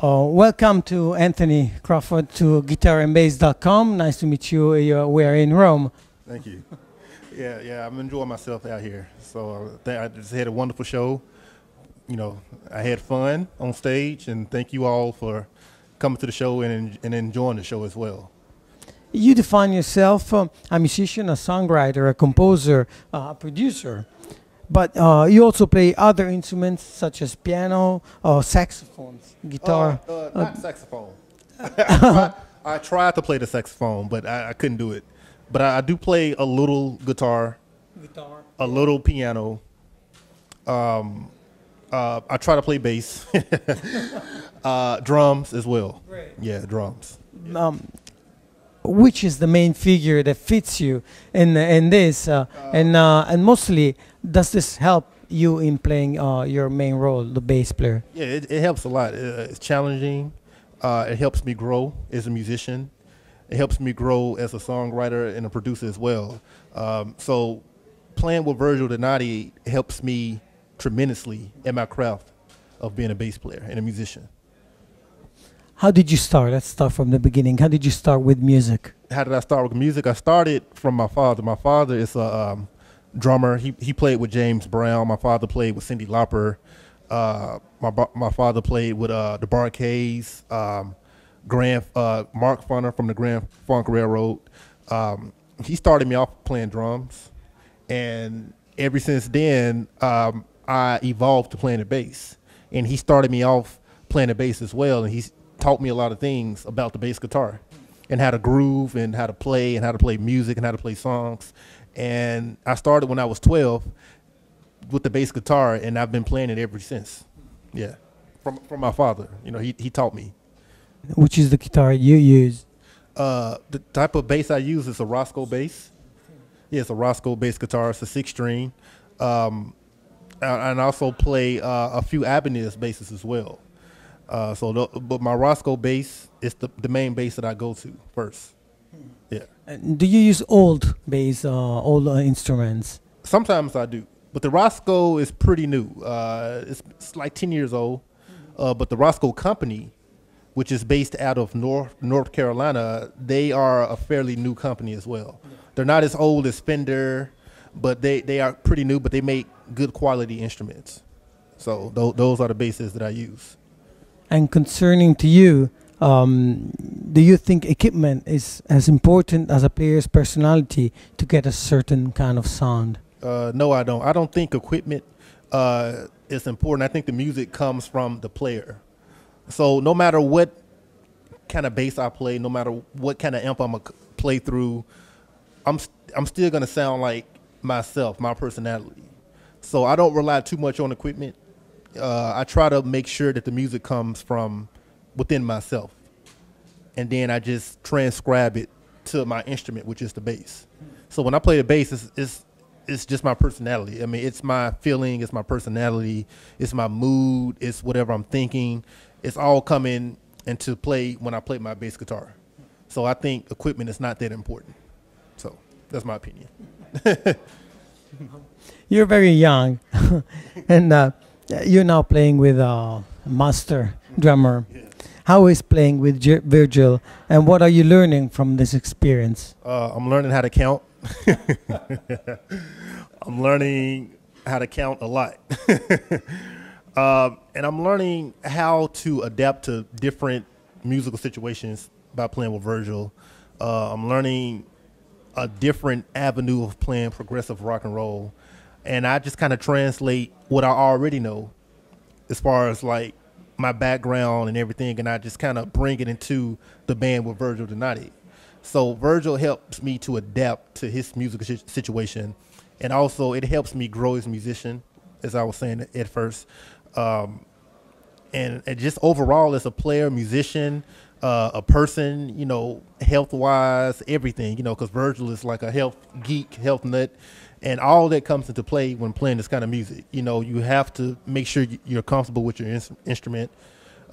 welcome to Anthony Crawford to Guitar-nBass.com. Nice to meet you. We're in Rome. Thank you. Yeah, I'm enjoying myself out here. So I just had a wonderful show. You know, I had fun on stage, and thank you all for coming to the show and enjoying the show as well. You define yourself a musician, a songwriter, a composer, a producer, but you also play other instruments such as piano or saxophones, guitar. Not saxophone. I tried to play the saxophone, but I couldn't do it. But I do play a little guitar, a little piano. I try to play bass, drums as well. Great. Yeah, drums. Which is the main figure that fits you in this, and mostly does this help you in playing your main role, the bass player? Yeah, it helps a lot. It's challenging. It helps me grow as a musician. It helps me grow as a songwriter and a producer as well. So playing with Virgil Donati helps me tremendously in my craft of being a bass player and a musician. How did you start? Let's start from the beginning. How did you start with music? How did I start with music? I started from my father. My father is a drummer. He played with James Brown. My father played with Cyndi Lauper. My father played with the Bar-Kays, Mark Funner from the Grand Funk Railroad. He started me off playing drums, and ever since then, I evolved to playing the bass. And he started me off playing the bass as well, and he's taught me a lot of things about the bass guitar and how to groove and how to play music and how to play songs. And I started when I was 12 with the bass guitar, and I've been playing it ever since. Yeah, from my father. You know, he taught me. Which is the guitar you use? The type of bass I use is a Roscoe bass. Yeah, it's a Roscoe bass guitar. It's a 6-string. And I also play a few Ibanez basses as well. But my Roscoe bass is the main bass that I go to first. Yeah. Do you use old bass, old instruments? Sometimes I do, but the Roscoe is pretty new. It's like 10 years old. But the Roscoe company, which is based out of North Carolina, they are a fairly new company as well. Yeah. They're not as old as Fender, but they are pretty new, but they make good quality instruments. So those are the basses that I use. And concerning to you, do you think equipment is as important as a player's personality to get a certain kind of sound? No, I don't. I don't think equipment is important. I think the music comes from the player. So no matter what kind of bass I play, no matter what kind of amp I'm going to play through, I'm still going to sound like myself, my personality. So I don't rely too much on equipment. I try to make sure that the music comes from within myself, and then I just transcribe it to my instrument, which is the bass. So when I play the bass, it's just my personality. I mean, it's my feeling, it's my personality, it's my mood, it's whatever I'm thinking. It's all coming into play when I play my bass guitar. So I think equipment is not that important. So that's my opinion. You're very young, and you're now playing with a master drummer. Yeah. How is playing with Virgil, and what are you learning from this experience? I'm learning how to count. I'm learning how to count a lot. And I'm learning how to adapt to different musical situations by playing with Virgil. I'm learning a different avenue of playing progressive rock and roll. And I just kind of translate what I already know as far as like my background and everything, and I just kind of bring it into the band with Virgil Donati. So Virgil helps me to adapt to his musical situation, and also it helps me grow as a musician, as I was saying at first. And just overall as a player, musician, a person, you know, health-wise, everything, you know, because Virgil is like a health geek, health nut, and all that comes into play when playing this kind of music. You know, you have to make sure you're comfortable with your instrument.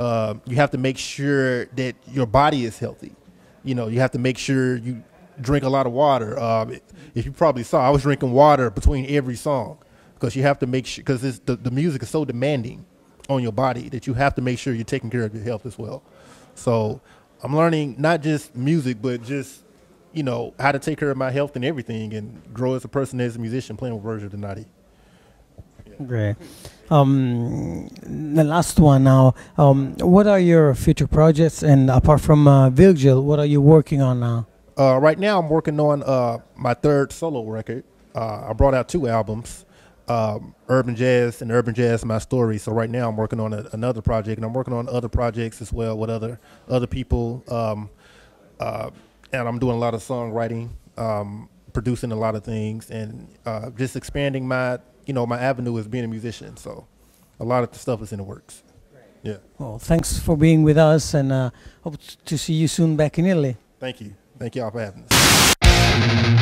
You have to make sure that your body is healthy. You know, you have to make sure you drink a lot of water. If you probably saw, I was drinking water between every song because you have to make sure, because the music is so demanding on your body that you have to make sure you're taking care of your health as well. So I'm learning not just music, but just, you know, how to take care of my health and everything and grow as a person, as a musician, playing with Virgil Donati. Great. The last one now. What are your future projects? And apart from Virgil, what are you working on now? Right now, I'm working on my third solo record. I brought out 2 albums, Urban Jazz and Urban Jazz My Story. So right now, I'm working on another project, and I'm working on other projects as well with other people. And I'm doing a lot of songwriting, producing a lot of things, and just expanding my avenue as being a musician. So a lot of the stuff is in the works. Yeah. Well, thanks for being with us, and hope to see you soon back in Italy. Thank you. Thank y'all for having us.